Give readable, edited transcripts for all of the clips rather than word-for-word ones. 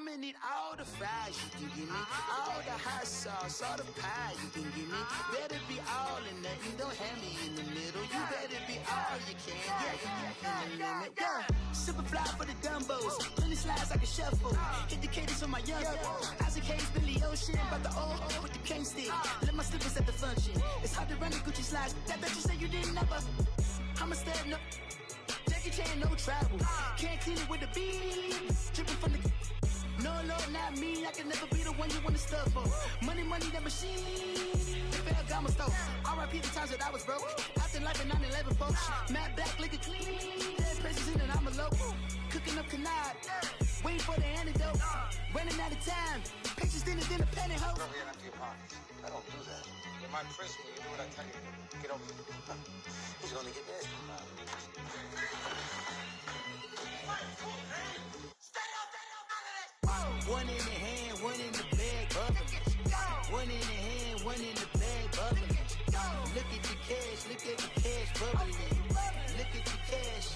I'ma need all the fries you can give me, all the hot sauce, all the pie you can give me. Better be all or nothing, don't have me in the middle. You better be all you can, yeah, in the limit, yeah. Super fly for the dumbos, plenty slides like a shuffle. Hit the cadence on my young Isaac Hayes, Billy Ocean, about the old with the cane stick. Let my slippers at the function. It's hard to run the Gucci slides. That bet you say you didn't never. I'm a step no. Jackie Chan, no travel. Can't clean it with the beat. Dripping from the. No, not me. I can never be the one you wanna stuff for. Money, that machine. The Ferragamo store. R.I.P. the times that I was broke. After life in 9/11, folks. Matte black, liquor clean. Dead presents in and I'm a local. Cooking up canard. Waiting for the antidote. Running out of time. Pictures thinner than a penny hoe. Over here, empty your pockets. I don't do that. You're my principal. You do what I tell you. Get over here. Who's gonna get this? One in the hand, one in the bag, bubbling. One in the hand, one in the bag, bubbling. Look at the cash, bubbling. Look at the cash,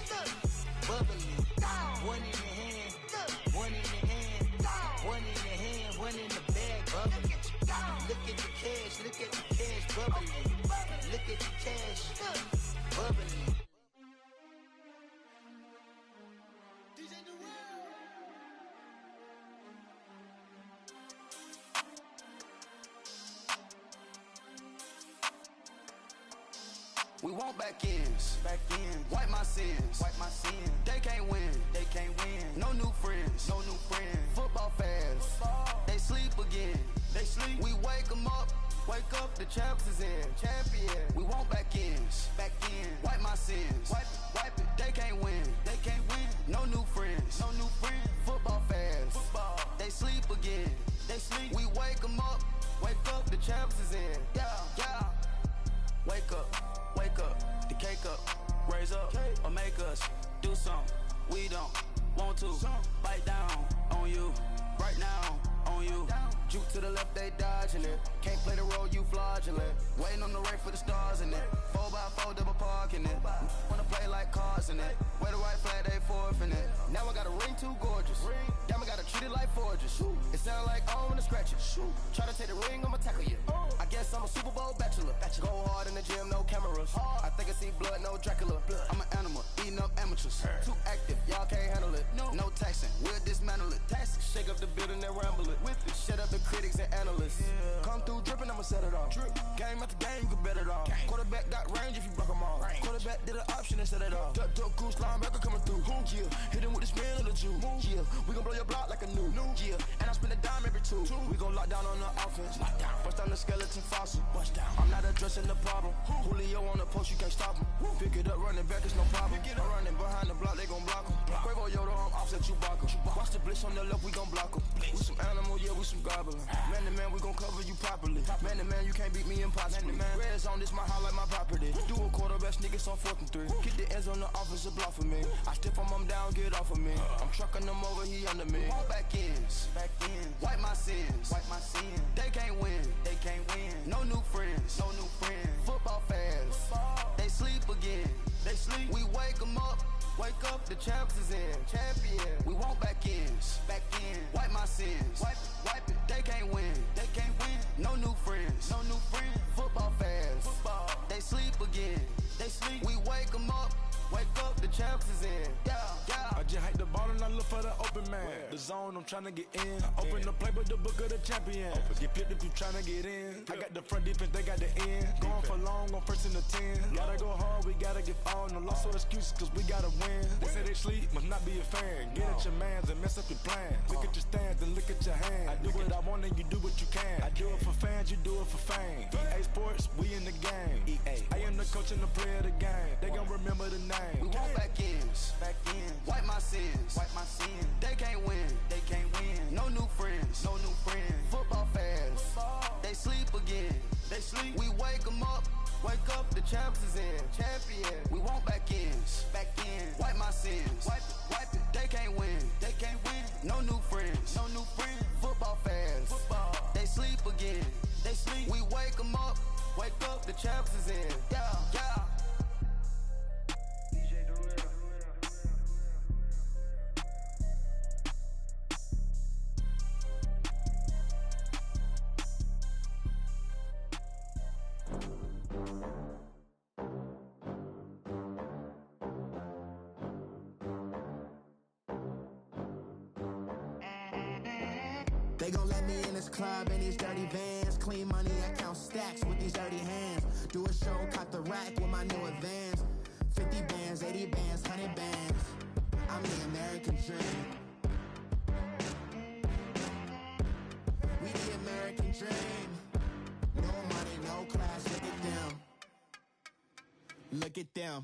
bubbling. One in the hand, one in the hand, one in the hand, one in the bag, bubbling. Look at the cash, bubbling. Look at the cash, bubbling. We want back ends, wipe my sins, They can't win, no new friends, Football fans, they sleep again, We wake them up, the champs is in, champion. We want back ends, wipe my sins, wipe it. They can't win, no new friends, Football fans, they sleep again, We wake them up, the champs is in, yeah. Wake up, the cake up, raise up, or make us do something we don't want to. Bite down on you, right now on you. Juke to the left, they dodging it. Can't play the role, you fraudulent. Waiting on the right for the stars in it. 4x4 double parking it. Wanna play like cars in it. Wear the right flag, they forfeiting it. Now I got a ring too gorgeous. Damn, I gotta treat it like forges. It sound like I wanna scratch it. Try to take the ring, I'ma tackle you. I guess I'm a Super Bowl bachelor. Go hard in the gym, no cameras. I think I see blood, no Dracula. I'm an animal, eating up amateurs. Too active, y'all can't handle it. No taxing, we'll dismantle it. Shake up the building and ramble it. Shut up the critics and analysts. Come through dripping, I'ma set it off. Game after game, you can bet it off. Quarterback got range if you block them all. Quarterback did an option and set it off. Duck goose linebacker coming through. Yeah, hit him with the spin of the Jew. Yeah, we gon' blow your block like a new. Yeah, and I spend a dime every two. We gon' lock down on the offense. Bust down the skeleton fossil. I'm not addressing the problem. Julio on the post, you can't stop him. Pick it up, running back, it's no problem. I'm running behind the block, they gon' block him. Quavo Yoda, I'm offset Chewbacca. Watch the blitz on the left, we gon' block him. We some animal, yeah, we some gobbler. Man to man, we gon' cover you properly. Man to man, you can't beat me impossibly. Red zone, this my highlight, my property. Do a quarterback sneakers on 4th and 3. Get the ends on the offensive block for me. I stiff him down, get off of me. I'm trucking them over, he under me. Walk back ends, wipe my sins, They can't win, no new friends, Football fans, they sleep again, We wake them up, the champs is in, champion. We want back ends, wipe my sins, wipe it. They can't win, no new friends, Football fans, they sleep again, We wake them up, the champs is in, yeah. I just hate the ball and I look for the open man. The zone, I'm tryna get in. Open the playbook, the book of the champion. Get flipped if you tryna get in. I got the front defense, they got the end. Going for long, on 1st and the 10. Gotta go hard, we gotta give all. No loss or excuses, cause we gotta win. They say they sleep, must not be a fan. Get at your mans and mess up your plans. Look at your stands and look at your hands. I do what I want and you do what you can. I do it for fans, you do it for fame. EA Sports, we in the game. I am the coach and the player of the game. They gon' remember the name. We want back ends, wipe my sins, They can't win, no new friends, Football fans, they sleep again, We wake them up, the champs is in, champion. We want back ends, wipe my sins, wipe it. They can't win, no new friends, Football fans, they sleep again, We wake them up, the champs is in, yeah. They gon' let me in this club in these dirty vans. Clean money, I count stacks with these dirty hands. Do a show, cut the rack with my new advance. 50 bands, 80 bands, 100 bands. I'm the American dream. We the American dream. No money, no class, look at them. Look at them,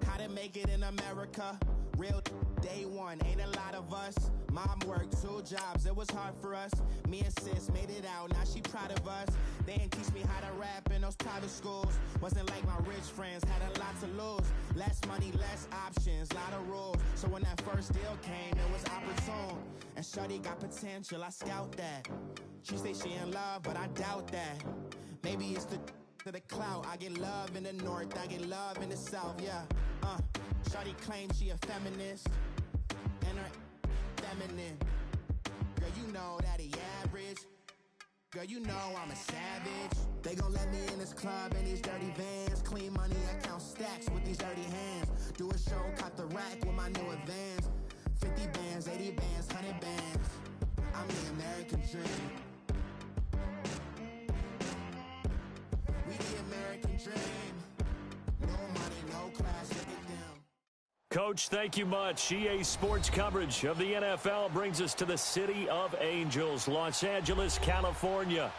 how to make it in America. Real day one, ain't a lot of us. Mom worked 2 jobs, it was hard for us. Me and sis made it out, now she proud of us. They didn't teach me how to rap in those private schools. Wasn't like my rich friends, had a lot to lose. Less money, less options, lot of rules. So when that first deal came, it was opportune. And shorty got potential, I scout that. She say she in love, but I doubt that. Maybe it's to the clout. I get love in the north, I get love in the south, yeah. Shawty claims she a feminist, and her feminine. Girl, you know that he average. Girl, you know I'm a savage. They gon' let me in this club in these dirty vans. Clean money, I count stacks with these dirty hands. Do a show, cut the rack with my new advance. 50 bands, 80 bands, 100 bands. I'm the American dream. We the American dream. No money, no class, look at them. Coach, thank you much. EA Sports coverage of the NFL brings us to the City of Angels, Los Angeles, California.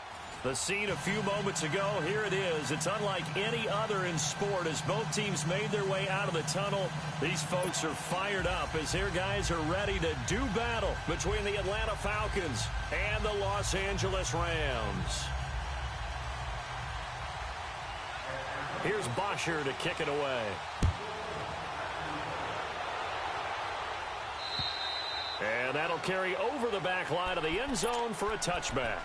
The scene a few moments ago, here it is. It's unlike any other in sport as both teams made their way out of the tunnel. These folks are fired up as their guys are ready to do battle between the Atlanta Falcons and the Los Angeles Rams. Here's Bosher to kick it away. And that'll carry over the back line of the end zone for a touchback.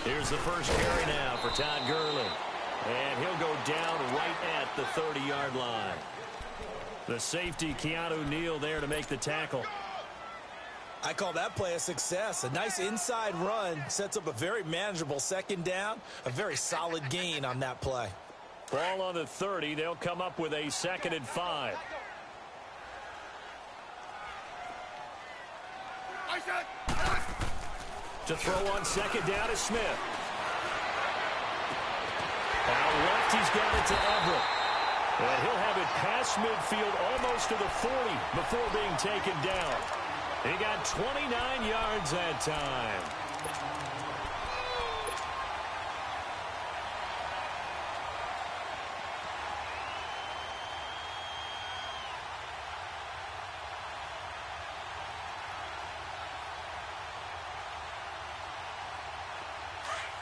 Here's the first carry now for Todd Gurley. And he'll go down right at the 30-yard line. The safety, Keanu Neal, there to make the tackle. I call that play a success. A nice inside run sets up a very manageable second down. A very solid gain on that play. Ball on the 30. They'll come up with a 2nd and 5. To throw on 2nd down is Smith. Out left, he's got it to Everett. And he'll have it past midfield almost to the 40 before being taken down. He got 29 yards that time.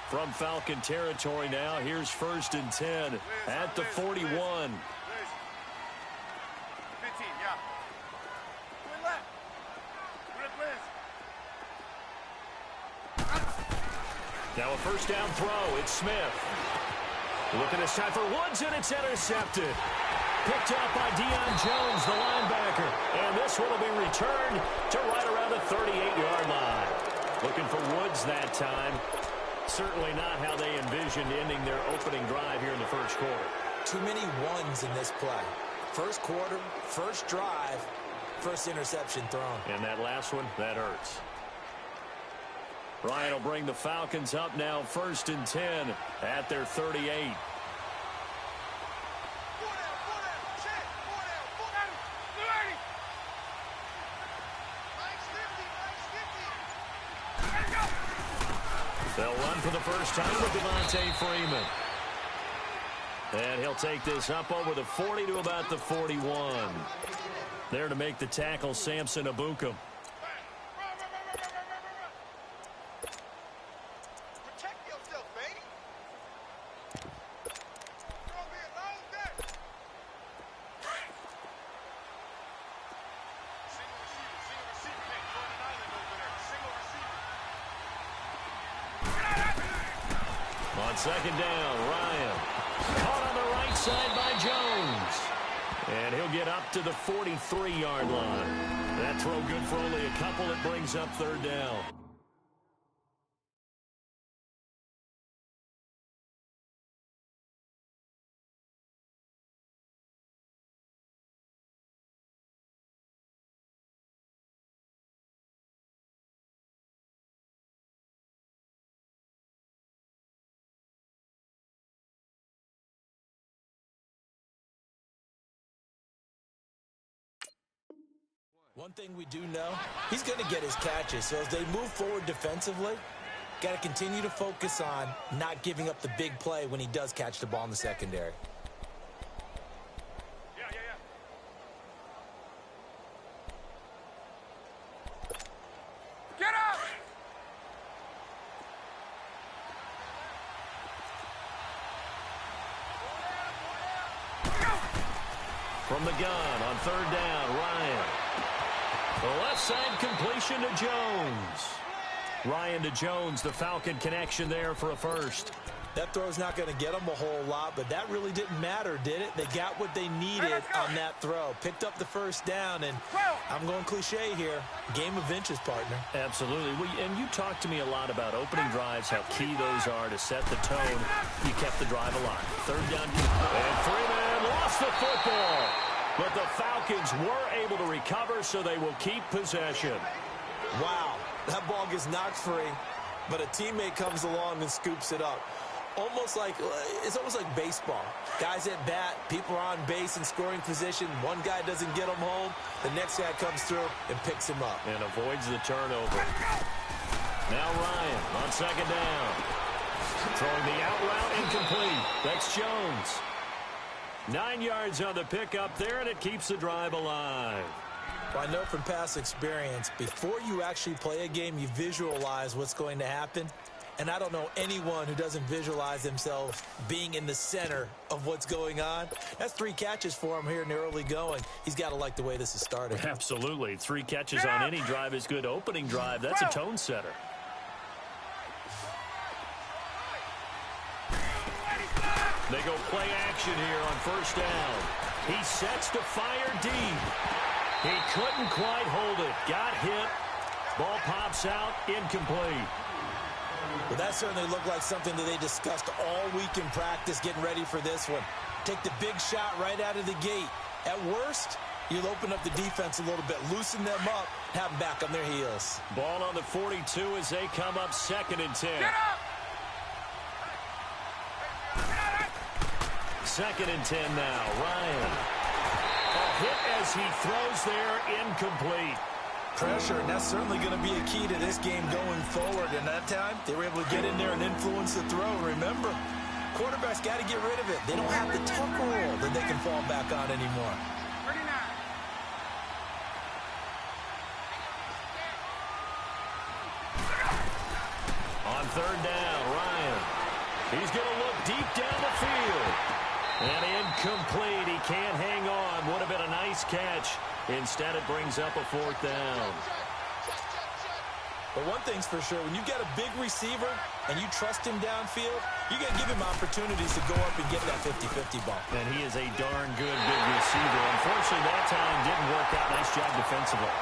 From Falcon territory now, here's 1st and 10 at the 41. 15, yeah. Now a 1st down throw. It's Smith. Looking this time for Woods, and it's intercepted. Picked up by Deion Jones, the linebacker. And this one will be returned to right around the 38-yard line. Looking for Woods that time. Certainly not how they envisioned ending their opening drive here in the first quarter. Too many ones in this play. First quarter, first drive, first interception thrown. And that last one, that hurts. Ryan will bring the Falcons up now 1st and 10 at their 38. They'll run for the first time with Devontae Freeman. And he'll take this up over the 40 to about the 41. There to make the tackle, Samson Ebukam. On second down, Ryan. Caught on the right side by Jones. And he'll get up to the 43-yard line. That throw good for only a couple. It brings up third down. One thing we do know, he's going to get his catches. So as they move forward defensively, got to continue to focus on not giving up the big play when he does catch the ball in the secondary. Get up! From the gun on third down, Ryan. The left side completion to Jones. Ryan to Jones, the Falcon connection there for a first. That throw's not going to get them a whole lot, but that really didn't matter, did it? They got what they needed on that throw. Picked up the first down, and I'm going cliche here. Game of inches, partner. Absolutely. And you talked to me a lot about opening drives, how key those are to set the tone. You kept the drive alive. Third down, and Freeman lost the football. But the Falcons were able to recover, so they will keep possession. Wow, that ball gets knocked free, but a teammate comes along and scoops it up. It's almost like baseball. Guys at bat, people are on base in scoring position. One guy doesn't get him home. The next guy comes through and picks him up. And avoids the turnover. Now Ryan on second down. Throwing the out route incomplete. That's Jones. 9 yards on the pickup there, and it keeps the drive alive. Well, I know from past experience, before you actually play a game, you visualize what's going to happen. And I don't know anyone who doesn't visualize themselves being in the center of what's going on. That's 3 catches for him here in the early going. He's got to like the way this is starting. Absolutely. 3 catches on any drive is good. Opening drive, that's a tone setter. They go play action here on first down. He sets to fire deep. He couldn't quite hold it. Got hit. Ball pops out. Incomplete. Well, that certainly looked like something that they discussed all week in practice getting ready for this one. Take the big shot right out of the gate. At worst, you'll open up the defense a little bit, loosen them up, have them back on their heels. Ball on the 42 as they come up 2nd and 10. Second and 10 now. Ryan. A hit as he throws there, incomplete. Pressure, and that's certainly going to be a key to this game going forward. And that time, they were able to get in there and influence the throw. Remember, quarterbacks got to get rid of it. They don't have the tucker roll that they can fall back on anymore. 39. On third down, Ryan. He's going to look deep down the field. And incomplete. He can't hang on. Would have been a nice catch. Instead, it brings up a 4th down. But one thing's for sure, when you get a big receiver and you trust him downfield, you're going to give him opportunities to go up and get that 50-50 ball. And he is a darn good big receiver. Unfortunately, that time didn't work out. Nice job defensively.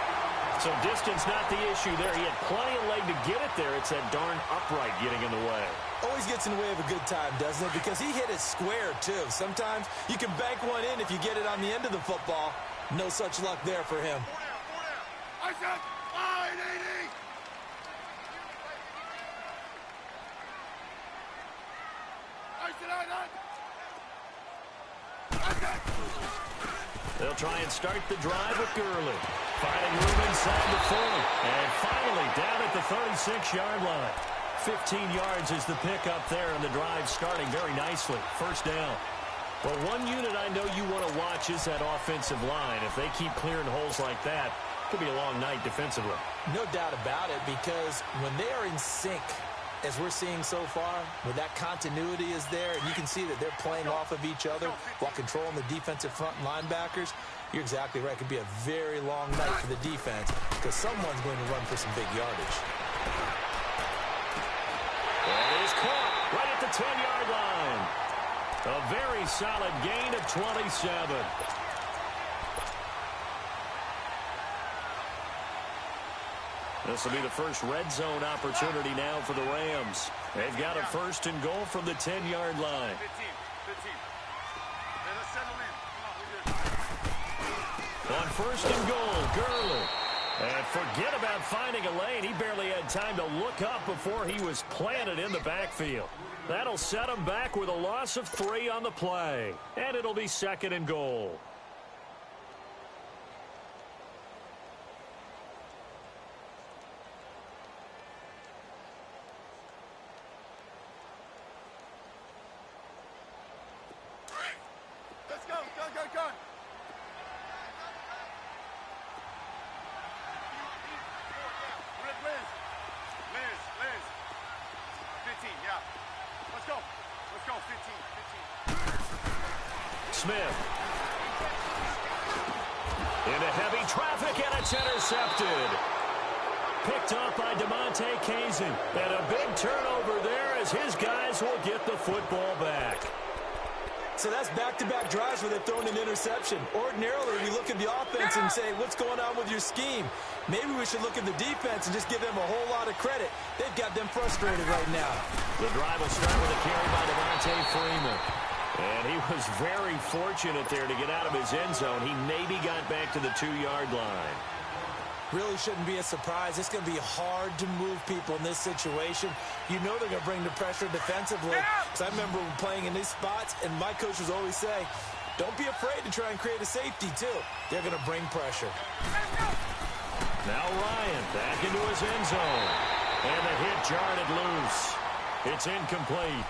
So distance not the issue there. He had plenty of leg to get it there. It's that darn upright getting in the way. Always gets in the way of a good time, doesn't it? Because he hit it square, too. Sometimes you can bank one in if you get it on the end of the football. No such luck there for him. I said 580. They'll try and start the drive with Gurley. Finding room inside the 40. And finally down at the 36-yard line. 15 yards is the pickup there, and the drive starting very nicely. First down. Well, one unit I know you want to watch is that offensive line. If they keep clearing holes like that, it could be a long night defensively. No doubt about it, because when they are in sync, as we're seeing so far, where that continuity is there, and you can see that they're playing off of each other while controlling the defensive front linebackers, you're exactly right. It could be a very long night for the defense because someone's going to run for some big yardage. That is caught right at the 10-yard A very solid gain of 27. This will be the first red zone opportunity now for the Rams. They've got a first and goal from the 10-yard line. 15. Let us settle in. On first and goal, Gurley. And forget about finding a lane. He barely had time to look up before he was planted in the backfield. That'll set him back with a loss of 3 on the play. And it'll be second and goal. Let's go. Go. Liz. 15, yeah. Let's go. 15. Smith. Into heavy traffic, and it's intercepted. Picked up by DeMonte Kazee. And a big turnover there as his guys will get the football back. So that's back-to-back drives where they've thrown an interception. Ordinarily, we look at the offense and say, what's going on with your scheme? Maybe we should look at the defense and just give them a whole lot of credit. They've got them frustrated right now. The drive will start with a carry by Devontae Freeman. And he was very fortunate there to get out of his end zone. He maybe got back to the 2-yard line. Really shouldn't be a surprise. It's going to be hard to move people in this situation. You know they're going to bring the pressure defensively. Because I remember playing in these spots, and my coaches always say, don't be afraid to try and create a safety, too. They're going to bring pressure. Now Ryan back into his end zone. And the hit jarred it loose. It's incomplete.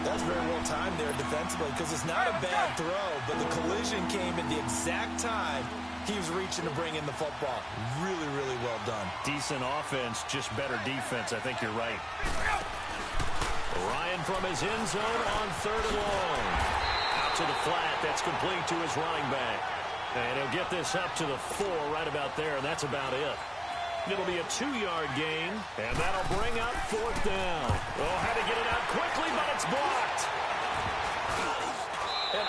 That's very well timed there defensively because it's not a bad throw, but the collision came at the exact time he was reaching to bring in the football. Really, really well done. Decent offense, just better defense. I think you're right. Ryan from his end zone on 3rd and long. Out to the flat. That's complete to his running back. And he'll get this up to the 4 right about there, and that's about it. It'll be a 2-yard gain, and that'll bring up 4th down. Oh, had to get it out quickly, but it's blocked. And,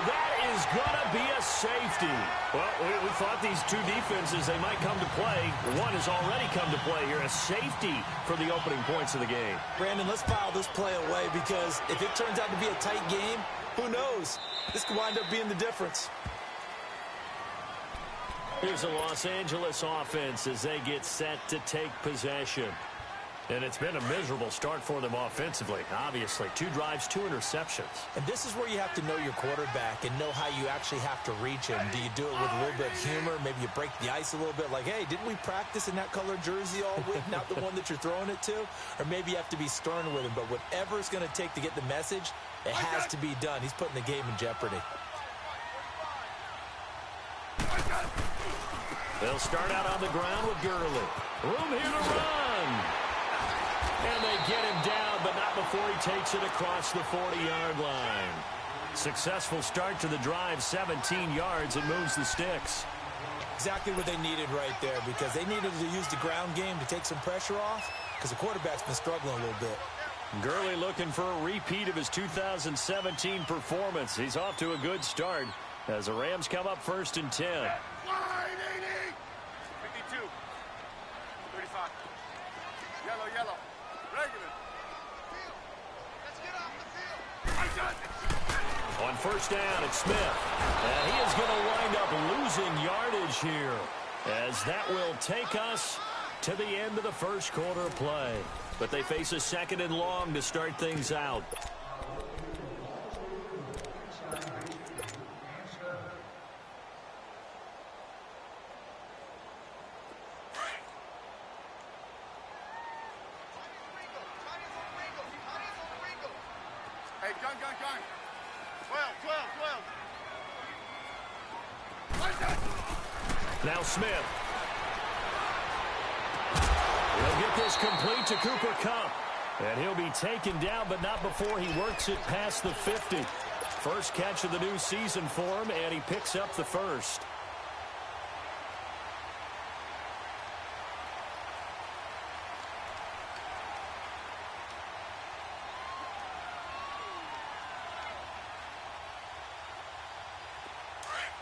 that is going to be a safety. Well, we thought these two defenses, they might come to play. One has already come to play here, a safety for the opening points of the game. Brandon, let's file this play away because if it turns out to be a tight game, who knows? This could wind up being the difference. Here's the Los Angeles offense as they get set to take possession. And it's been a miserable start for them offensively, obviously. 2 drives, 2 interceptions. And this is where you have to know your quarterback and know how you actually have to reach him. Do you do it with a little bit of humor? Maybe you break the ice a little bit like, hey, didn't we practice in that color jersey all week, not the one that you're throwing it to? Or maybe you have to be stern with him. But whatever it's going to take to get the message, it has to be done. He's putting the game in jeopardy. They'll start out on the ground with Gurley. Room here to run. And they get him down, but not before he takes it across the 40-yard line. Successful start to the drive, 17 yards, and moves the sticks. Exactly what they needed right there because they needed to use the ground game to take some pressure off because the quarterback's been struggling a little bit. Gurley looking for a repeat of his 2017 performance. He's off to a good start as the Rams come up 1st and 10. Line 80. 52. 35. Yellow. Regular. Let's get off the field. On 1st down, it's Smith. And he is going to wind up losing yardage here as that will take us to the end of the first quarter of play. But they face a 2nd and long to start things out. Hey, gun. 12. Now Smith. He'll get this complete to Cooper Kupp. And he'll be taken down, but not before he works it past the 50. First catch of the new season for him, and he picks up the first.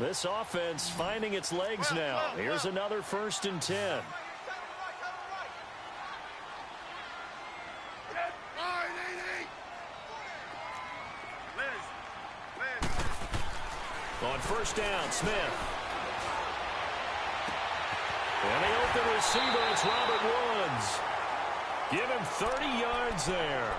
This offense finding its legs now. Here's another 1st and 10. On 1st down, Smith. And the open receiver, it's Robert Woods. Give him 30 yards there.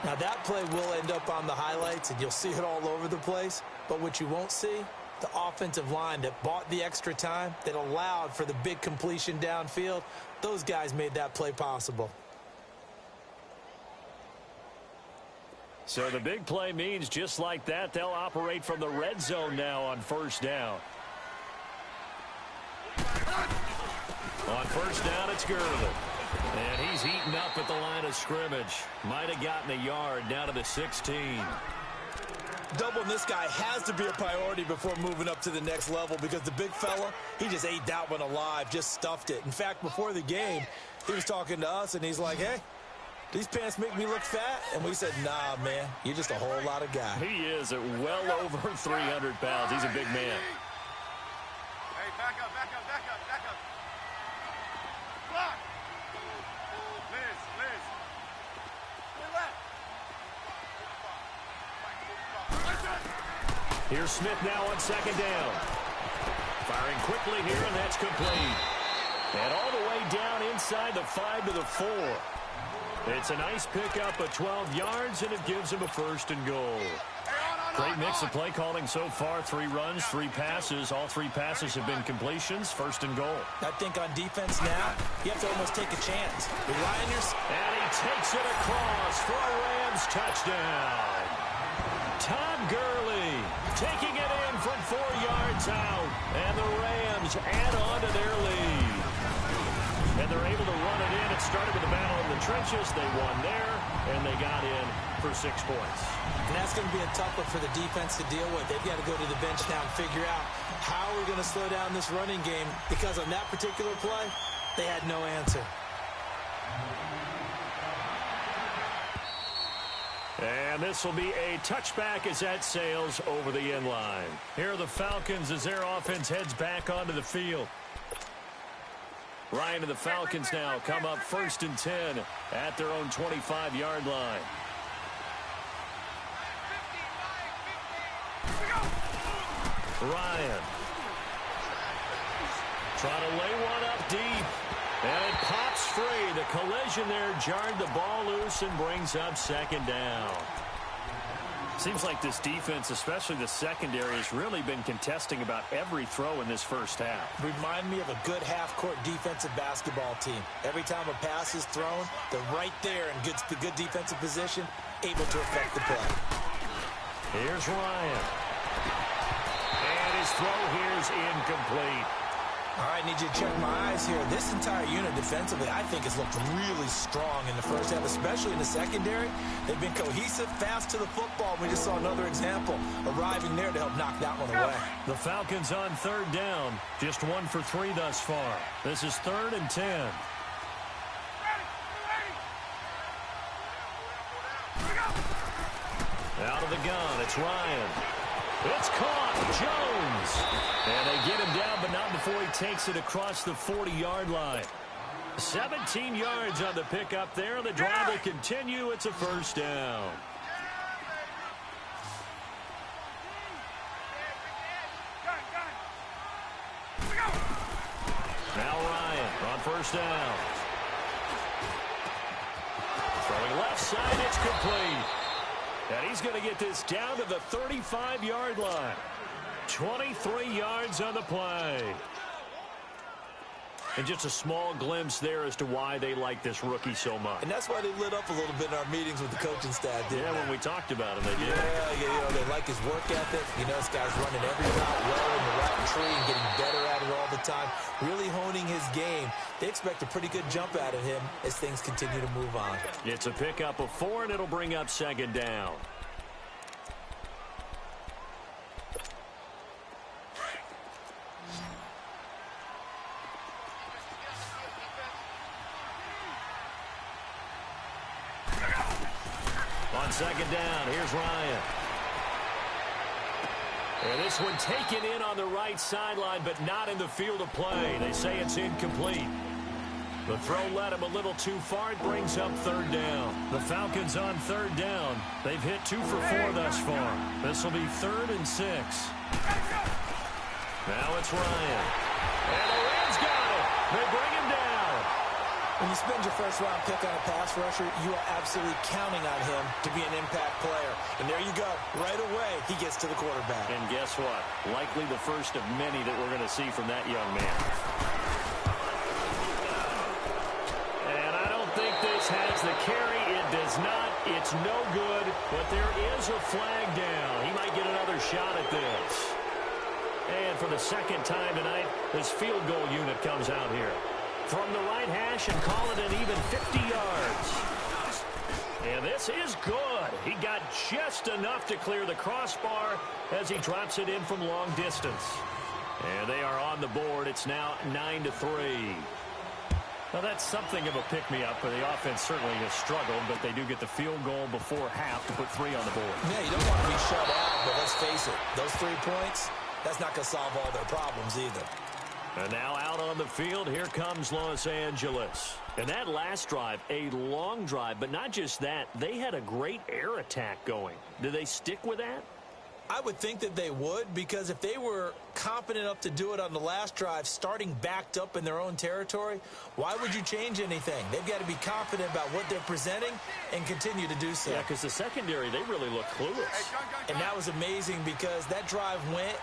Now that play will end up on the highlights, and you'll see it all over the place. But what you won't see, the offensive line that bought the extra time, that allowed for the big completion downfield, those guys made that play possible. So the big play means just like that, they'll operate from the red zone now on 1st down. On 1st down, it's Gurley. And he's eaten up at the line of scrimmage. Might have gotten a yard down to the 16. Doubling this guy has to be a priority before moving up to the next level, because the big fella, he just ate that one alive, just stuffed it. In fact, before the game, he was talking to us, and he's like, hey, these pants make me look fat? And we said, nah, man, you're just a whole lot of guy. He is at well over 300 pounds. He's a big man. Hey, back up, back up, back up, back up. Block. Liz. Here's Smith now on 2nd down. Firing quickly here, and that's complete. And all the way down inside the 5 to the 4. It's a nice pickup of 12 yards, and it gives him a 1st and goal. Great mix of play calling so far. 3 runs, 3 passes. All 3 passes have been completions. 1st and goal. I think on defense now, you have to almost take a chance. And he takes it across for a Rams touchdown. Todd Gurley taking it in from 4 yards out. And the Rams add on to their lead. And they're able to run it in. It started with a battle in the trenches. They won there, and they got in for 6 points. And that's going to be a tough one for the defense to deal with. They've got to go to the bench now and figure out how we're going to slow down this running game, because on that particular play, they had no answer. And this will be a touchback as that sails over the end line. Here are the Falcons as their offense heads back onto the field. Ryan and the Falcons now come up 1st and 10 at their own 25-yard line. Ryan trying to lay one up deep. And it pops free. The collision there jarred the ball loose and brings up 2nd down. Seems like this defense, especially the secondary, has really been contesting about every throw in this first half. Remind me of a good half-court defensive basketball team. Every time a pass is thrown, they're right there in good defensive position, able to affect the play. Here's Ryan. And his throw here is incomplete. All right, need you to check my eyes here. This entire unit defensively, I think, has looked really strong in the first half, especially in the secondary. They've been cohesive, fast to the football. We just saw another example arriving there to help knock that one away. The Falcons on 3rd down. Just 1 for 3 thus far. This is 3rd and 10. Out of the gun, it's Ryan. It's caught. Jones. And they get him down, but not before he takes it across the 40-yard line. 17 yards on the pickup there. The drive will continue. It's a 1st down. Now Ryan on 1st down. Throwing left side, it's complete. And he's going to get this down to the 35-yard line. 23 yards on the play. And just a small glimpse there as to why they like this rookie so much. And that's why they lit up a little bit in our meetings with the coaching staff, didn't they? When we talked about him, they did. Yeah, they like his work ethic. You know, this guy's running every route well in the route tree and getting better at it all the time, really honing his game. They expect a pretty good jump out of him as things continue to move on. It's a pickup of 4, and it'll bring up 2nd down. On 2nd down, here's Ryan. And this one taken in on the right sideline, but not in the field of play. They say it's incomplete. The throw led him a little too far. It brings up third down. The Falcons on third down. They've hit 2 for 4 thus far. This will be 3rd and 6. Now it's Ryan. And the Rams got it. They bring him down. When you spend your first-round pick on a pass rusher, you are absolutely counting on him to be an impact player. And there you go. Right away, he gets to the quarterback. And guess what? Likely the first of many that we're going to see from that young man. And I don't think this has the carry. It does not. It's no good. But there is a flag down. He might get another shot at this. And for the second time tonight, this field goal unit comes out here from the right hash and call it an even 50 yards. And this is good. He got just enough to clear the crossbar as he drops it in from long distance. And they are on the board. It's now 9-3. Well, that's something of a pick-me-up, but the offense certainly has struggled, but they do get the field goal before half to put 3 on the board. Yeah, you don't want to be shut out, but let's face it, those 3 points, that's not going to solve all their problems either. And now out on the field, here comes Los Angeles. And that last drive, a long drive, but not just that, they had a great air attack going. Do they stick with that? I would think that they would, because if they were competent enough to do it on the last drive, starting backed up in their own territory, why would you change anything? They've got to be confident about what they're presenting and continue to do so. Yeah, because the secondary, they really look clueless. And that was amazing because that drive went,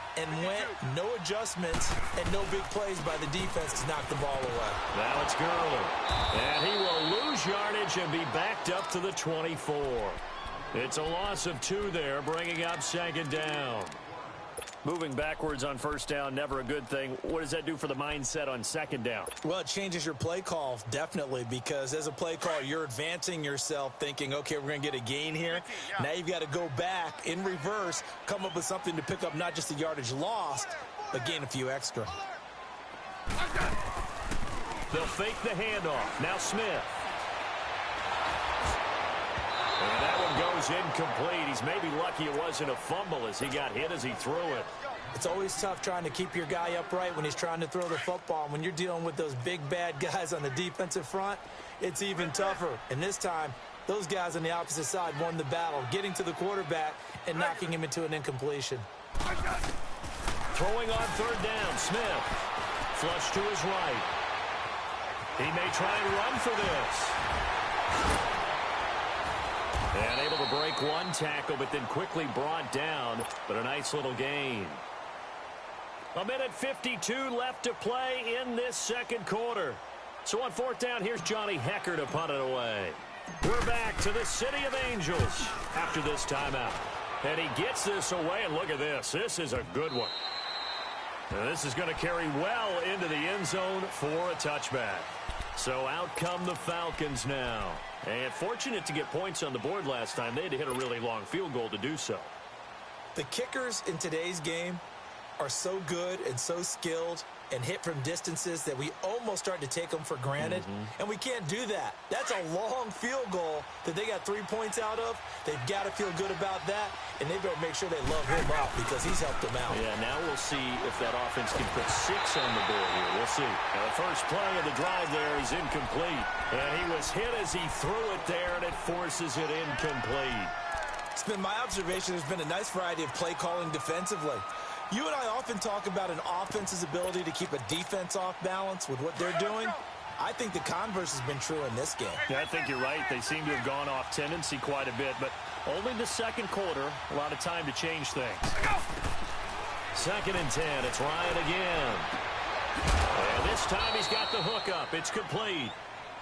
no adjustments, and no big plays by the defense to knock the ball away. Now it's Gurley. And he will lose yardage and be backed up to the 24. It's a loss of 2 there, bringing up 2nd down. Moving backwards on first down, never a good thing. What does that do for the mindset on 2nd down? Well, it changes your play call, definitely, because as a play call, you're advancing yourself thinking, okay, we're going to get a gain here. Now you've got to go back in reverse, come up with something to pick up not just the yardage lost, but gain a few extra. They'll fake the handoff. Now Smith. And that one goes incomplete. He's maybe lucky it wasn't a fumble as he got hit as he threw it. It's always tough trying to keep your guy upright when he's trying to throw the football. When you're dealing with those big, bad guys on the defensive front, it's even tougher. And this time, those guys on the opposite side won the battle, getting to the quarterback and knocking him into an incompletion. Throwing on 3rd down, Smith. Flush to his right. He may try and run for this. And able to break 1 tackle, but then quickly brought down. But a nice little gain. 1:52 left to play in this 2nd quarter. So on 4th down, here's Johnny Hekker to punt it away. We're back to the City of Angels after this timeout. And he gets this away, and look at this. This is a good one. And this is going to carry well into the end zone for a touchback. So out come the Falcons now. And fortunate to get points on the board last time. They had to hit a really long field goal to do so. The kickers in today's game are so good and so skilled and hit from distances that we almost start to take them for granted. And we can't do that. That's a long field goal that they got 3 points out of. They've got to feel good about that, and they better make sure they love him up because he's helped them out. Yeah, now we'll see if that offense can put 6 on the board here. We'll see. Now the first play of the drive there is incomplete. And he was hit as he threw it there, and it forces it incomplete. It's been my observation there's been a nice variety of play calling defensively. You and I often talk about an offense's ability to keep a defense off balance with what they're doing. I think the converse has been true in this game. Yeah, I think you're right. They seem to have gone off tendency quite a bit, but only the 2nd quarter, a lot of time to change things. 2nd and 10, it's Ryan again. And this time he's got the hook up. It's complete.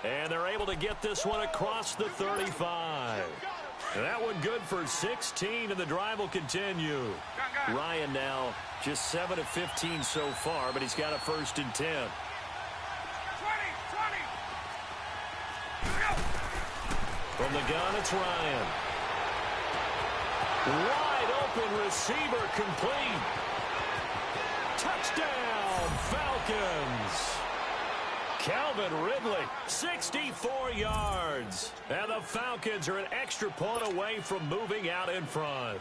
And they're able to get this one across the 35. And that one good for 16, and the drive will continue. Ryan now just 7 of 15 so far, but he's got a 1st and 10. 20. From the gun, it's Ryan. Wide open receiver complete. Touchdown, Falcons. Calvin Ridley, 64 yards. And the Falcons are an extra point away from moving out in front.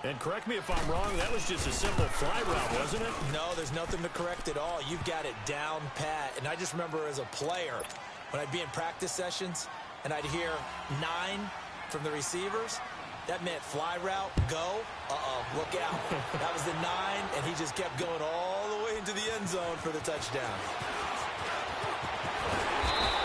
And correct me if I'm wrong, that was just a simple fly route, wasn't it? No, there's nothing to correct at all. You've got it down pat. And I just remember as a player, when I'd be in practice sessions and I'd hear 9 from the receivers, that meant fly route, go, look out. That was the 9, and he just kept going all the way into the end zone for the touchdown.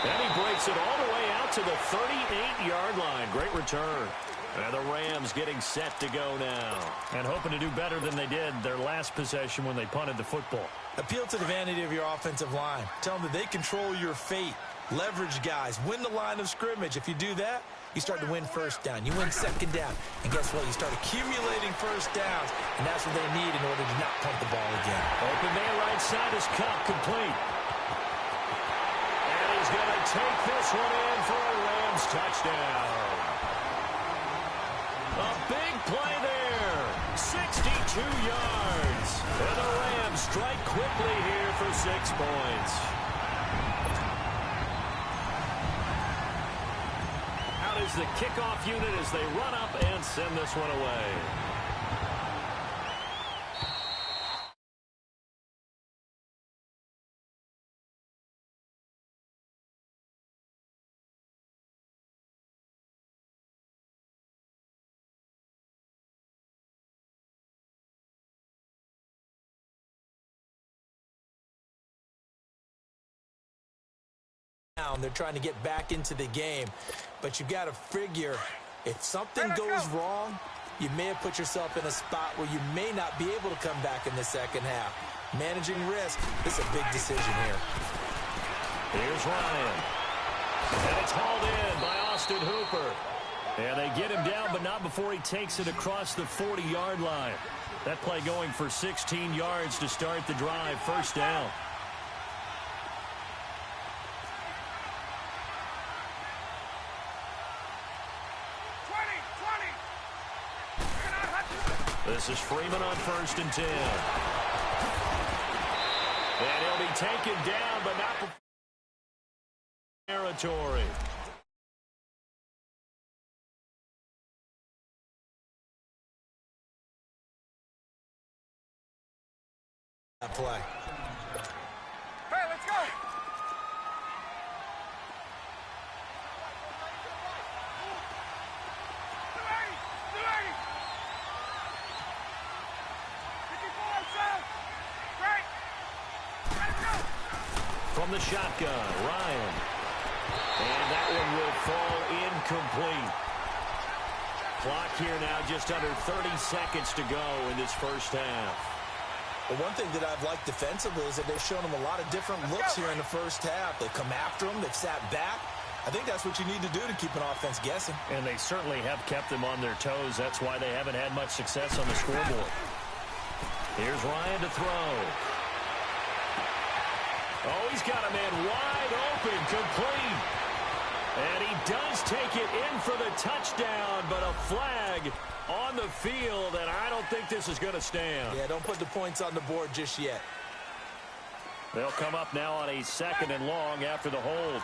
And he breaks it all the way out to the 38-yard line. Great return. And the Rams getting set to go now. And hoping to do better than they did their last possession when they punted the football. Appeal to the vanity of your offensive line. Tell them that they control your fate. Leverage guys. Win the line of scrimmage. If you do that, you start to win first down. You win second down. And guess what? You start accumulating first downs. And that's what they need in order to not punt the ball again. Open man right side is Cup complete. And he's going to take this one in for a Rams touchdown. A big play there. 62 yards. And the Rams strike quickly here for 6 points. Out is the kickoff unit as they run up and send this one away. They're trying to get back into the game. But you've got to figure, if something goes wrong, you may have put yourself in a spot where you may not be able to come back in the second half. Managing risk, this is a big decision here. Here's Ryan. And it's hauled in by Austin Hooper. And they get him down, but not before he takes it across the 40-yard line. That play going for 16 yards to start the drive. First down. This is Freeman on 1st and 10. And he'll be taken down, but not before territory. That play. Hey, let's go. From the shotgun, Ryan. And that one will fall incomplete. Clock here now just under 30 seconds to go in this first half. Well, one thing that I've liked defensively is that they've shown them a lot of different looks here in the first half. They've come after them. They've sat back. I think that's what you need to do to keep an offense guessing. And they certainly have kept them on their toes. That's why they haven't had much success on the scoreboard. Here's Ryan to throw. Oh, he's got a man wide open, complete. And he does take it in for the touchdown, but a flag on the field, and I don't think this is going to stand. Yeah, don't put the points on the board just yet. They'll come up now on a 2nd and long after the hold.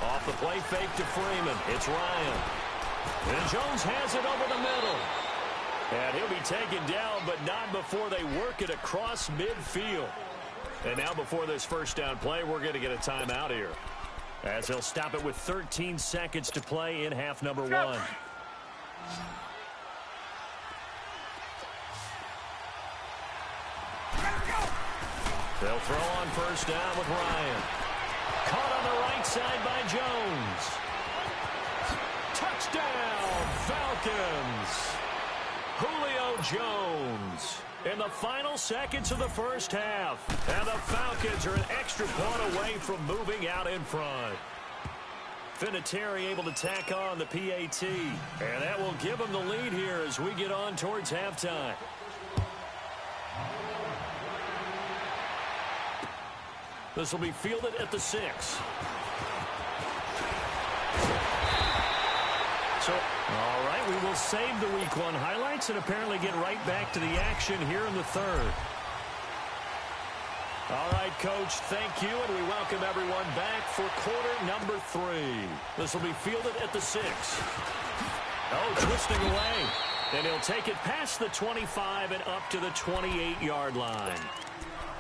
Off the play fake to Freeman. It's Ryan. And Jones has it over the middle. And he'll be taken down, but not before they work it across midfield. And now before this first down play, we're going to get a timeout here, as he'll stop it with 13 seconds to play in half number 1. They'll throw on first down with Ryan. Caught on the right side by Jones. Touchdown, Falcons. Julio Jones in the final seconds of the first half. And the Falcons are an extra point away from moving out in front. Vinatieri able to tack on the PAT. And that will give them the lead here as we get on towards halftime. This will be fielded at the 6. So, all right, we will save the Week 1 highlights and apparently get right back to the action here in the 3rd. All right, Coach. Thank you, and we welcome everyone back for quarter number 3. This will be fielded at the 6. Oh, twisting away. And he'll take it past the 25 and up to the 28-yard line.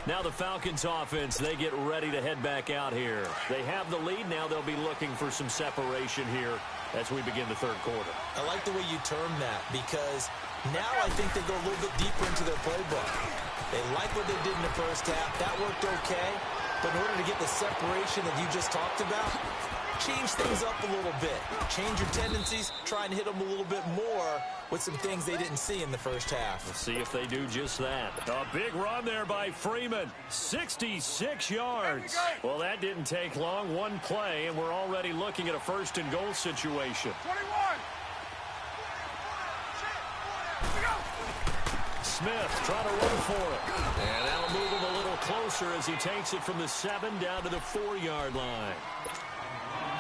Now the Falcons offense, they get ready to head back out here. They have the lead. Now they'll be looking for some separation here as we begin the third quarter. I like the way you term that, because now I think they go a little bit deeper into their playbook. They like what they did in the first half. That worked okay. But in order to get the separation that you just talked about, change things up a little bit. Change your tendencies. Try and hit them a little bit more with some things they didn't see in the first half. We'll see if they do just that. A big run there by Freeman. 66 yards. Well, that didn't take long. One play, and we're already looking at a first-and-goal situation. 21. Smith trying to run for it. And that'll move him a little closer as he takes it from the 7 down to the 4-yard line.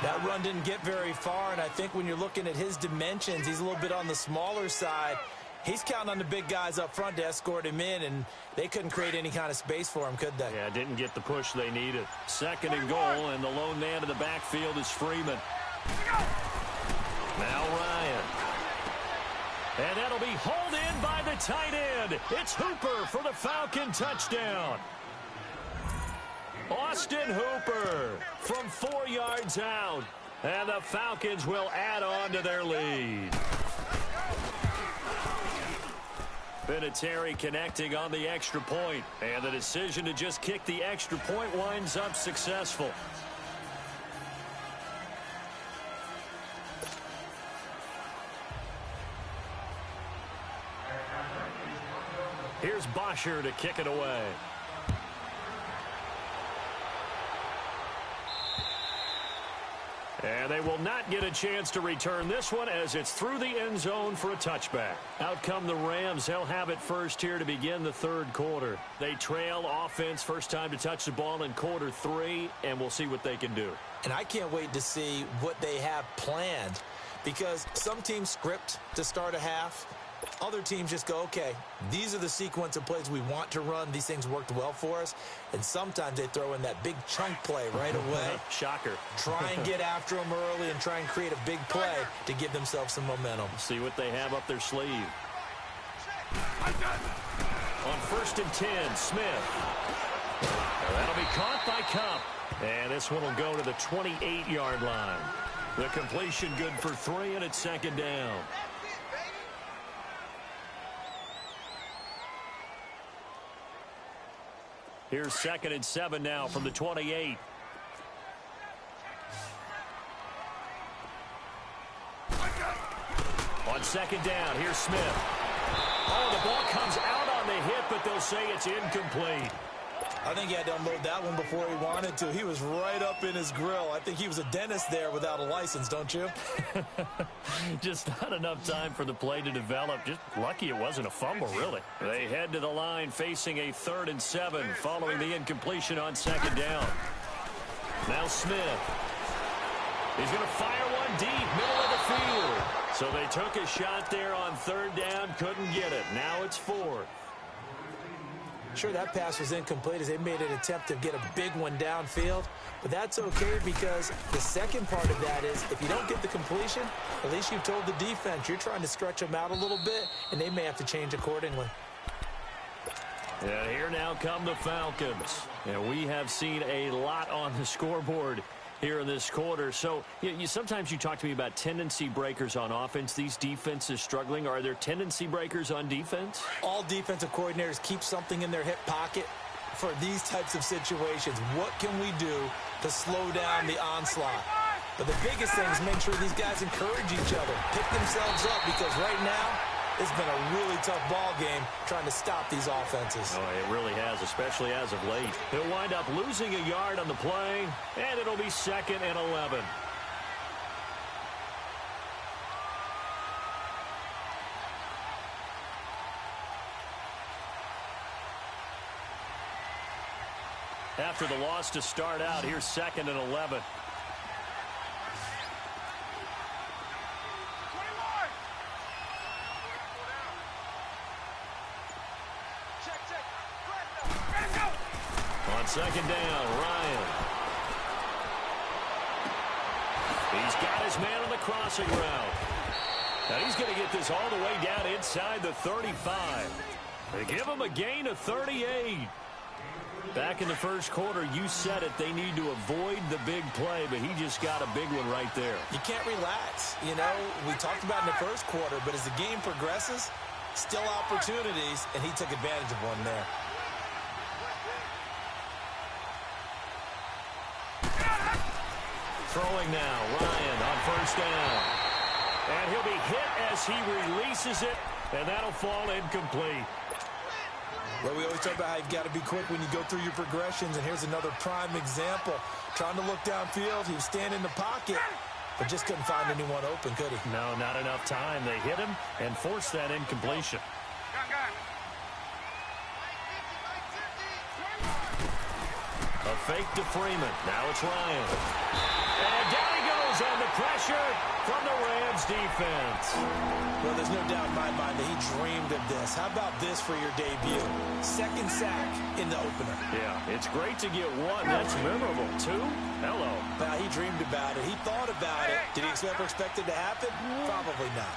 That run didn't get very far, and I think when you're looking at his dimensions, he's a little bit on the smaller side. He's counting on the big guys up front to escort him in, and they couldn't create any kind of space for him, could they? Yeah, didn't get the push they needed. 2nd and goal, and the lone man in the backfield is Freeman. Now Ryan. And that'll be hauled in by the tight end. It's Hooper for the Falcon touchdown. Austin Hooper from 4 yards out. And the Falcons will add on to their lead. Vinatieri connecting on the extra point. And the decision to just kick the extra point winds up successful. Here's Bosher to kick it away. And they will not get a chance to return this one as it's through the end zone for a touchback. Out come the Rams. They'll have it first here to begin the third quarter. They trail offense, first time to touch the ball in quarter 3, and we'll see what they can do. And I can't wait to see what they have planned, because some teams script to start a half. Other teams just go, okay, these are the sequence of plays we want to run. These things worked well for us. And sometimes they throw in that big chunk play right away. Shocker. Try and get after them early and try and create a big play to give themselves some momentum. See what they have up their sleeve. On 1st and 10, Smith. That'll be caught by Kupp. And this one will go to the 28-yard line. The completion good for 3, and it's 2nd down. Here's 2nd and 7 now from the 28. On 2nd down, here's Smith. Oh, the ball comes out on the hit, but they'll say it's incomplete. I think he had to unload that one before he wanted to. He was right up in his grill. I think he was a dentist there without a license, don't you? Just not enough time for the play to develop. Just lucky it wasn't a fumble, really. They head to the line facing a 3rd and 7 following the incompletion on 2nd down. Now Smith. He's going to fire one deep, middle of the field. So they took a shot there on 3rd down, couldn't get it. Now it's 4th. Sure, that pass was incomplete as they made an attempt to get a big one downfield. But that's okay, because the second part of that is if you don't get the completion, at least you've told the defense you're trying to stretch them out a little bit, and they may have to change accordingly. And here now come the Falcons. And we have seen a lot on the scoreboard here in this quarter. So sometimes you talk to me about tendency breakers on offense. These defenses struggling. Are there tendency breakers on defense? All defensive coordinators keep something in their hip pocket for these types of situations. What can we do to slow down the onslaught? But the biggest thing is make sure these guys encourage each other, pick themselves up, because right now it's been a really tough ball game trying to stop these offenses. Oh, it really has, especially as of late. They'll wind up losing a yard on the play, and it'll be 2nd and 11. After the loss to start out, here's 2nd and 11. On On second down, Ryan. He's got his man on the crossing route. Now he's going to get this all the way down inside the 35. They give him a gain of 38. Back in the first quarter, you said it, they need to avoid the big play, but he just got a big one right there. You can't relax. You know, we talked about in the first quarter, but as the game progresses, still opportunities, and he took advantage of one there. Throwing now, Ryan on first down. And he'll be hit as he releases it, and that'll fall incomplete. Well, we always talk about how you've got to be quick when you go through your progressions, and here's another prime example. Trying to look downfield, he was standing in the pocket, but just couldn't find anyone open, could he? No, not enough time. They hit him and forced that incompletion. A fake to Freeman. Now it's Ryan. And down he goes on the pressure from the Rams defense. Well, there's no doubt in my mind that he dreamed of this. How about this for your debut? Second sack in the opener. Yeah, it's great to get one. That's memorable. Two? Hello. Now, he dreamed about it. He thought about it. Did he ever expect it to happen? Probably not.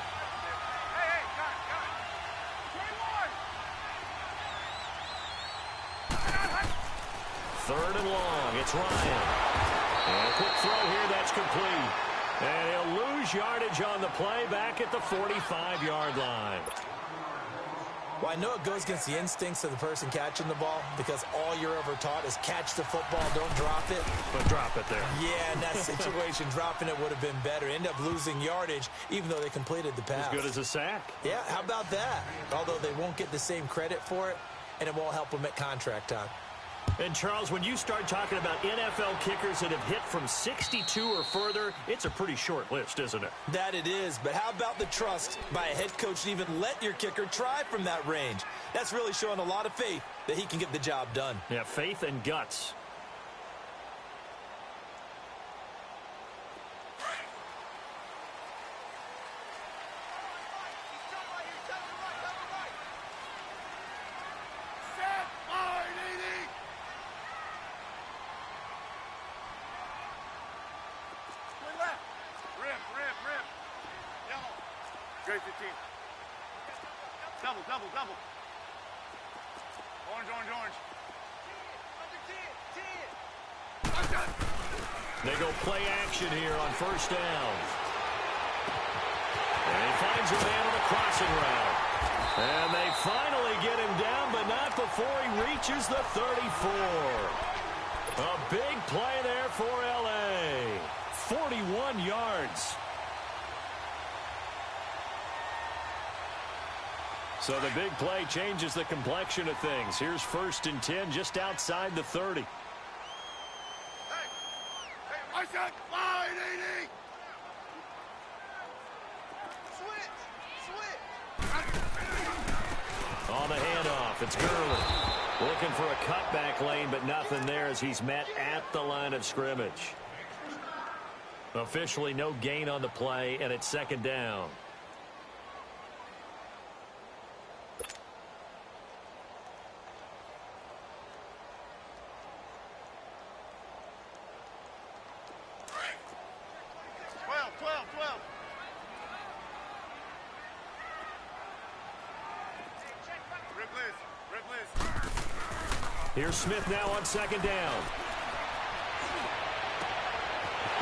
Third and long. It's Ryan. And a quick throw here. That's complete. And he'll lose yardage on the play back at the 45-yard line. Well, I know it goes against the instincts of the person catching the ball because all you're ever taught is catch the football, don't drop it. But drop it there. Yeah, in that situation, dropping it would have been better. End up losing yardage even though they completed the pass. As good as a sack. Yeah, how about that? Although they won't get the same credit for it, and it won't help them at contract time. And, Charles, when you start talking about NFL kickers that have hit from 62 or further, it's a pretty short list, isn't it? That it is, but how about the trust by a head coach to even let your kicker try from that range? That's really showing a lot of faith that he can get the job done. Yeah, faith and guts. Great 15. Double. Orange. They go play action here on first down. And he finds a man on the crossing route. And they finally get him down, but not before he reaches the 34. A big play there for L.A. 41 yards. So the big play changes the complexion of things. Here's 1st and 10 just outside the 30. Hey, my son, line 80. Switch. On the handoff, it's Gurley. Looking for a cutback lane, but nothing there as he's met at the line of scrimmage. Officially no gain on the play, and it's 2nd down. Here's Smith now on 2nd down.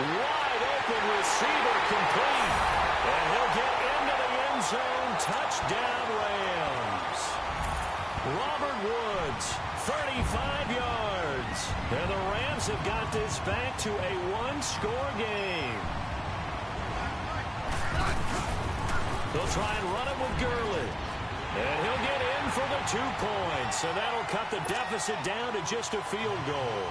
Wide open receiver complete. And he'll get into the end zone. Touchdown Rams. Robert Woods, 35 yards. And the Rams have got this back to a one-score game. They'll try and run it with Gurley. And he'll get in for the 2 points. So that'll cut the deficit down to just a field goal.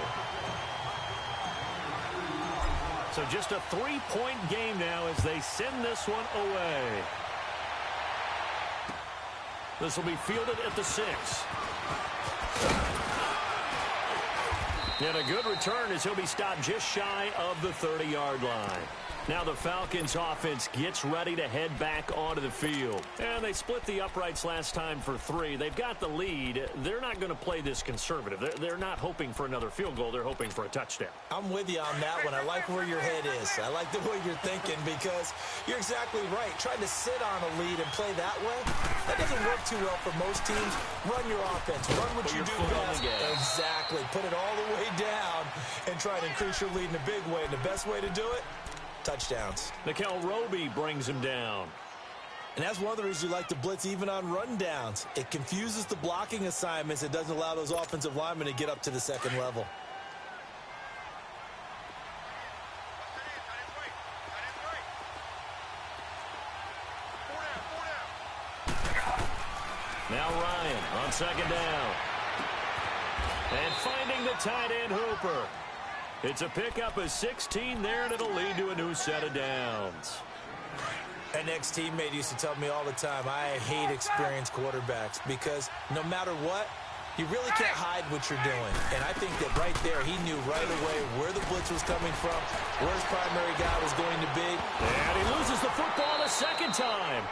So just a 3-point game now as they send this one away. This will be fielded at the 6. And a good return as he'll be stopped just shy of the 30-yard line. Now the Falcons offense gets ready to head back onto the field. And they split the uprights last time for 3. They've got the lead. They're not going to play this conservative. They're not hoping for another field goal. They're hoping for a touchdown. I'm with you on that one. I like where your head is. I like the way you're thinking because you're exactly right. Trying to sit on a lead and play that way, that doesn't work too well for most teams. Run your offense. Run what you do best. Exactly. Put it all the way down and try to increase your lead in a big way. And the best way to do it, touchdowns. Nickel Roby brings him down. And that's one of the reasons you like to blitz even on rundowns. It confuses the blocking assignments. It doesn't allow those offensive linemen to get up to the second level. Now Ryan on second down. And finding the tight end Hooper. It's a pickup of 16 there, and it'll lead to a new set of downs. An ex-teammate used to tell me all the time, I hate experienced quarterbacks because no matter what, you really can't hide what you're doing. And I think that right there, he knew right away where the blitz was coming from, where his primary guy was going to be. And he loses the football a second time.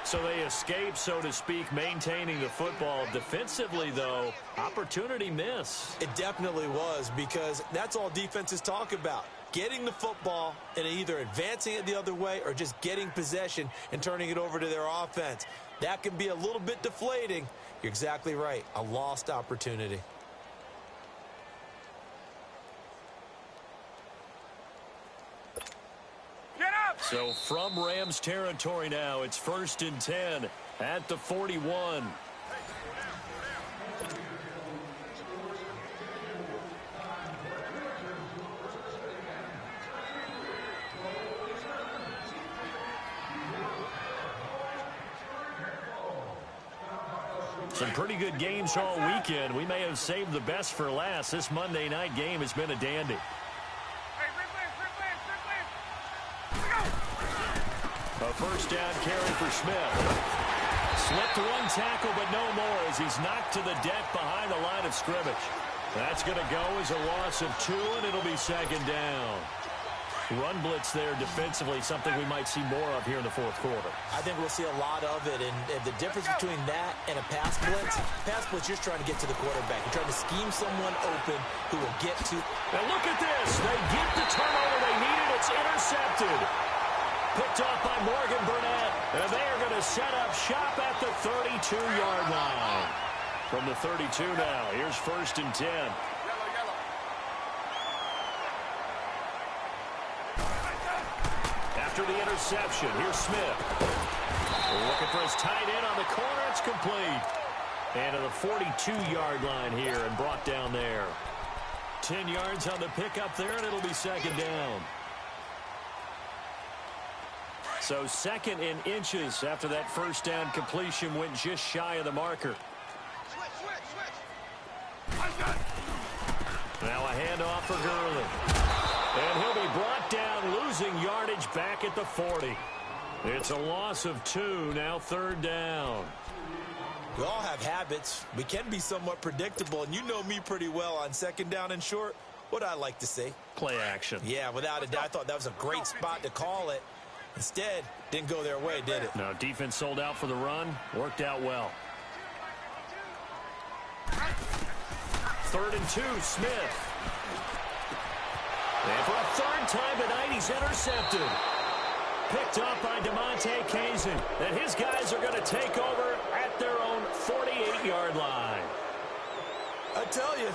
So they escape, so to speak, maintaining the football. Defensively, though, opportunity miss. It definitely was because that's all defenses talk about. Getting the football and either advancing it the other way or just getting possession and turning it over to their offense. That can be a little bit deflating. You're exactly right. A lost opportunity. So from Rams territory now, it's 1st and 10 at the 41. Some pretty good games all weekend. We may have saved the best for last. This Monday night game has been a dandy. A first down carry for Smith. Slipped one tackle, but no more as he's knocked to the deck behind the line of scrimmage. That's going to go as a loss of 2, and it'll be second down. Run blitz there defensively, something we might see more of here in the fourth quarter. I think we'll see a lot of it, and the difference between that and a pass blitz, you're trying to get to the quarterback. You're trying to scheme someone open who will get to. And look at this. They get the turnover they needed. It's intercepted. Picked off by Morgan Burnett, and they are going to set up shop at the 32-yard line. From the 32 now, here's 1st and 10. After the interception, here's Smith. Looking for his tight end on the corner. It's complete. And to the 42-yard line here and brought down there. 10 yards on the pickup there, and it'll be second down. So 2nd and inches after that first down completion went just shy of the marker. Now a handoff for Gurley. And he'll be brought down, losing yardage back at the 40. It's a loss of 2, now 3rd down. We all have habits. We can be somewhat predictable, and you know me pretty well on 2nd down and short. What I like to say? Play action. Yeah, without a doubt. I thought that was a great spot to call it. Instead, didn't go their way, did it? No, defense sold out for the run. Worked out well. 3rd and 2, Smith. And for a 3rd time tonight, he's intercepted. Picked up by DeMonte Kazin. And his guys are going to take over at their own 48-yard line. I tell you,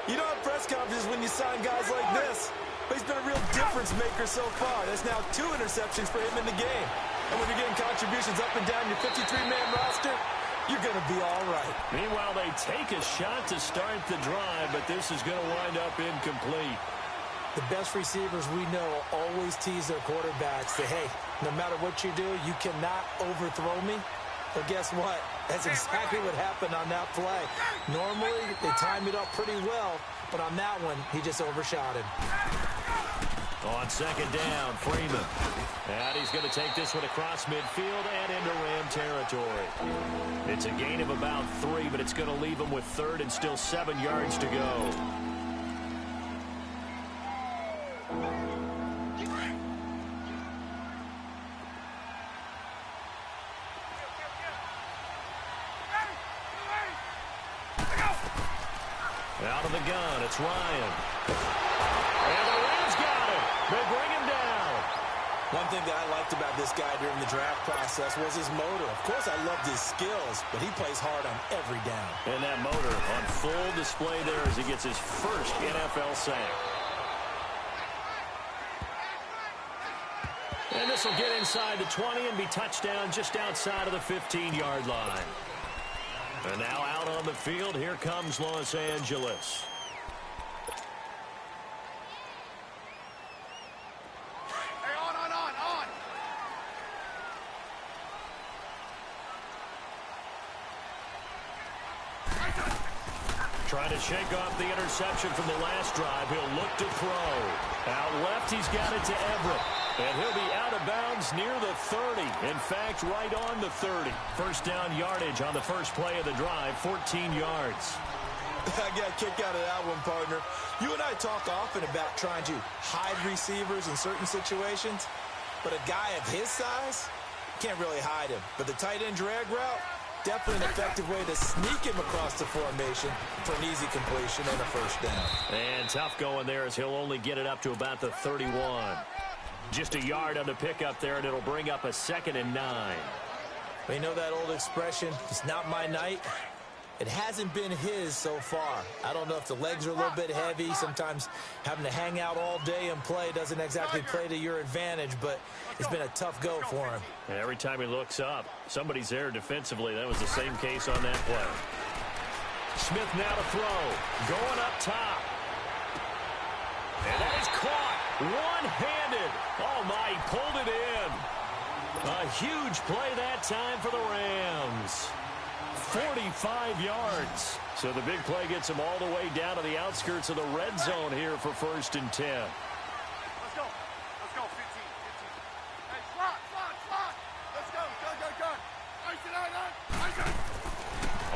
you don't have press conferences when you sign guys like this. But he's been a real difference maker so far. There's now 2 interceptions for him in the game. And when you're getting contributions up and down your 53-man roster, you're going to be all right. Meanwhile, they take a shot to start the drive, but this is going to wind up incomplete. The best receivers we know always tease their quarterbacks that, hey, no matter what you do, you cannot overthrow me. Well, guess what? That's exactly what happened on that play. Normally, they time it up pretty well, but on that one, he just overshot him. On 2nd down, Freeman. And he's going to take this one across midfield and into Ram territory. It's a gain of about 3, but it's going to leave him with 3rd and still 7 yards to go. Out of the gun, it's Ryan. And the Rams got him. They bring him down. One thing that I liked about this guy during the draft process was his motor. Of course, I loved his skills, but he plays hard on every down. And that motor on full display there as he gets his first NFL sack. And this will get inside the 20 and be touchdown just outside of the 15-yard line. And now out on the field, here comes Los Angeles. Trying to shake off the interception from the last drive. He'll look to throw. Out left, he's got it to Everett. And he'll be out of bounds near the 30. In fact, right on the 30. First down yardage on the first play of the drive, 14 yards. I got a kick out of that one, partner. You and I talk often about trying to hide receivers in certain situations, but a guy of his size can't really hide him. But the tight end drag route, definitely an effective way to sneak him across the formation for an easy completion and a first down. And tough going there as he'll only get it up to about the 31. Just a yard on the pickup there, and it'll bring up a 2nd and 9. Well, you know that old expression, it's not my night? It hasn't been his so far. I don't know if the legs are a little bit heavy. Sometimes having to hang out all day and play doesn't exactly play to your advantage, but it's been a tough go for him. And every time he looks up, somebody's there defensively. That was the same case on that play. Smith now to throw. Going up top. And that is caught. One-handed. Oh, my, he pulled it in. A huge play that time for the Rams. 45 yards. So the big play gets him all the way down to the outskirts of the red zone here for 1st and 10. Let's go. Let's go, 15. Hey, slot. Let's go. Go. Ice it.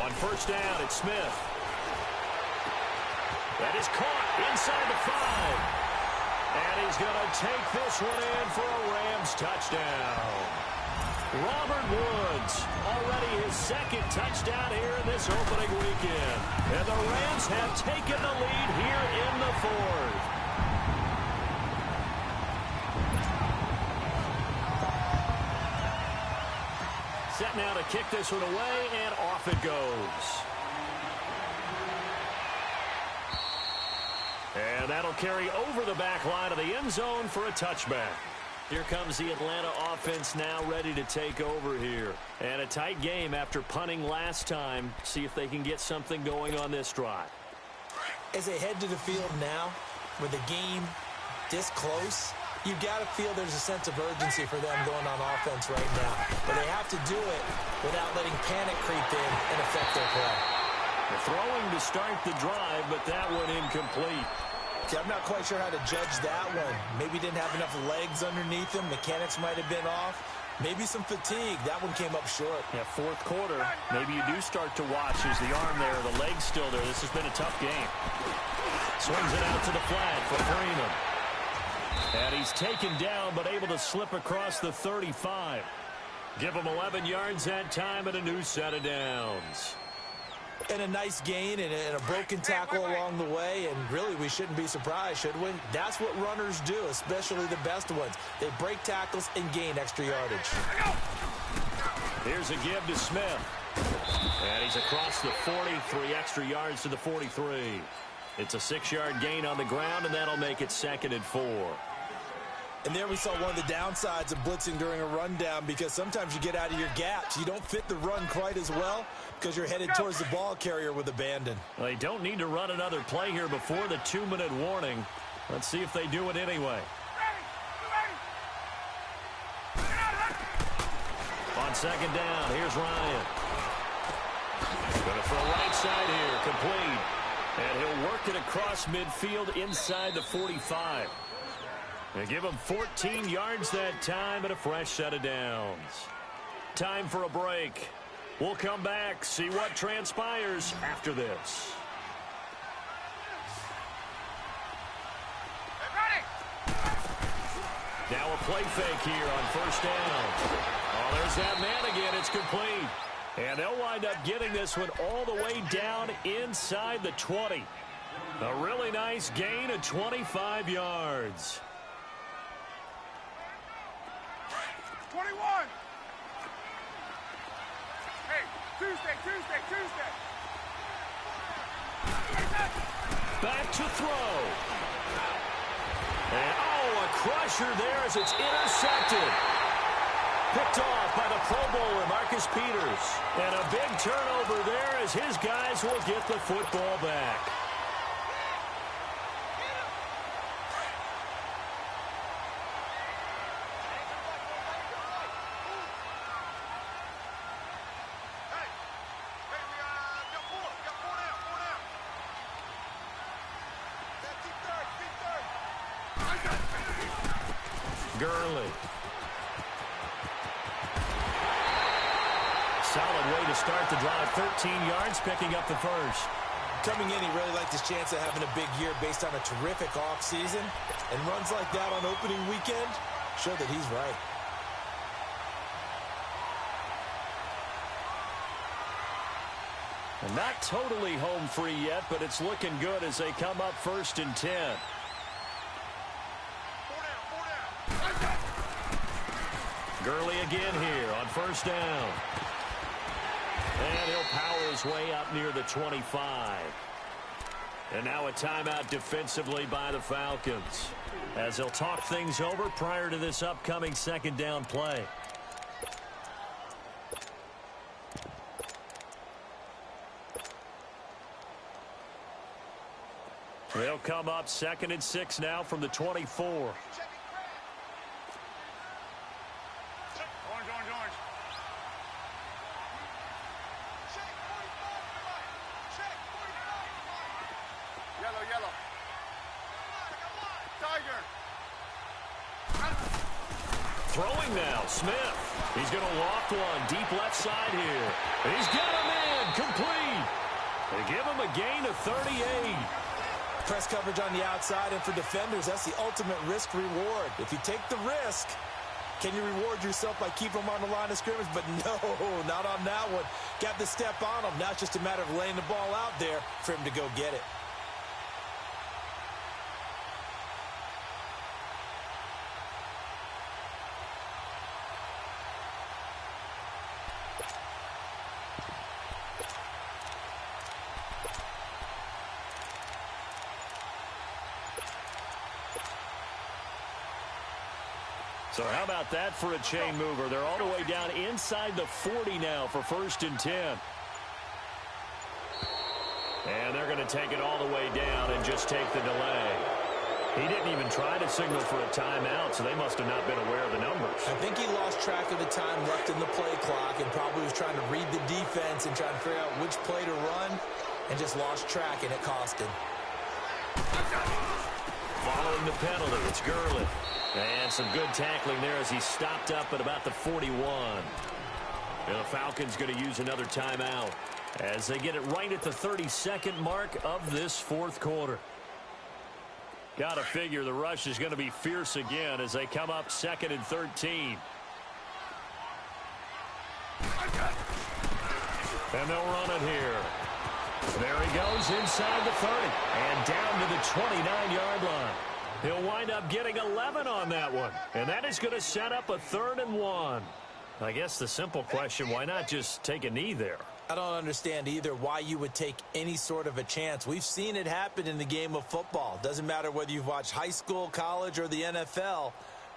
On first down, it's Smith. That is caught inside the 5. And he's going to take this one in for a Rams touchdown. Robert Woods, already his 2nd touchdown here in this opening weekend. And the Rams have taken the lead here in the 4th. Set now to kick this one away, and off it goes. And that'll carry over the back line of the end zone for a touchback. Here comes the Atlanta offense now ready to take over here. And a tight game after punting last time. See if they can get something going on this drive. As they head to the field now, with the game this close, you've got to feel there's a sense of urgency for them going on offense right now. But they have to do it without letting panic creep in and affect their play. They're throwing to start the drive, but that one incomplete. See, I'm not quite sure how to judge that one. Maybe didn't have enough legs underneath him. Mechanics might have been off. Maybe some fatigue. That one came up short. Yeah, 4th quarter, maybe you do start to watch. Is the arm there, the leg's still there. This has been a tough game. Swings it out to the flat for Freeman. And he's taken down, but able to slip across the 35. Give him 11 yards that time and a new set of downs. And a nice gain and a broken tackle along the way, and really we shouldn't be surprised, should we? That's what runners do, especially the best ones. They break tackles and gain extra yardage. Here's a give to Smith. And he's across the 40, 3 extra yards to the 43. It's a 6-yard gain on the ground, and that'll make it 2nd and 4. And there we saw one of the downsides of blitzing during a rundown, because sometimes you get out of your gaps. You don't fit the run quite as well because you're headed towards the ball carrier with abandon. Well, they don't need to run another play here before the 2-minute warning. Let's see if they do it anyway. On 2nd down, here's Ryan. Going to throw right side here, complete. And he'll work it across midfield inside the 45. And give him 14 yards that time and a fresh set of downs. Time for a break. We'll come back, see what transpires after this. Now a play fake here on first down. Oh, there's that man again. It's complete. And they'll wind up getting this one all the way down inside the 20. A really nice gain of 25 yards. 21. Hey, Tuesday. Back to throw. And, a crusher there as it's intercepted. Picked off by the Pro Bowler, Marcus Peters. And a big turnover there as his guys will get the football back. Gurley. Solid way to start the drive. 13 yards, picking up the first. Coming in, he really liked his chance of having a big year based on a terrific offseason. And runs like that on opening weekend show that he's right. And not totally home free yet, but it's looking good as they come up 1st and 10. Gurley again here on 1st down. And he'll power his way up near the 25. And now a timeout defensively by the Falcons, as they'll talk things over prior to this upcoming 2nd down play. They'll come up 2nd and 6 now from the 24. Throwing now, Smith. He's going to loft one deep left side here. He's got him in, complete. They give him a gain of 38. Press coverage on the outside, and for defenders, that's the ultimate risk-reward. If you take the risk, can you reward yourself by keeping them on the line of scrimmage? But no, not on that one. Got the step on him. Now it's just a matter of laying the ball out there for him to go get it. So how about that for a chain mover? They're all the way down inside the 40 now for 1st and 10. And they're going to take it all the way down and just take the delay. He didn't even try to signal for a timeout, so they must have not been aware of the numbers. I think he lost track of the time left in the play clock and probably was trying to read the defense and trying to figure out which play to run and just lost track, and it cost him. Following the penalty, it's Gurley. And some good tackling there as he stopped up at about the 41. And the Falcons going to use another timeout as they get it right at the 32nd mark of this 4th quarter. Got to figure the rush is going to be fierce again as they come up 2nd and 13. And they'll run it here. There he goes inside the 30 and down to the 29-yard line. He'll wind up getting 11 on that one. And that is going to set up a 3rd and 1. I guess the simple question, why not just take a knee there? I don't understand either why you would take any sort of a chance. We've seen it happen in the game of football. Doesn't matter whether you've watched high school, college, or the NFL.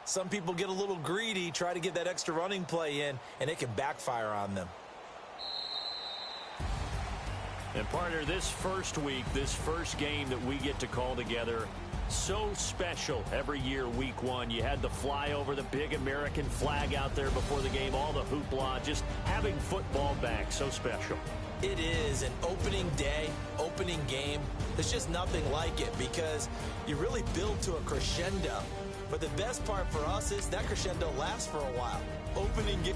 Some people get a little greedy, try to get that extra running play in, and it can backfire on them. And partner, this first week, this first game that we get to call together, so special every year, week 1. You had the flyover, the big American flag out there before the game, all the hoopla, just having football back, so special. It is an opening day, opening game. There's just nothing like it because you really build to a crescendo. But the best part for us is that crescendo lasts for a while. Opening game.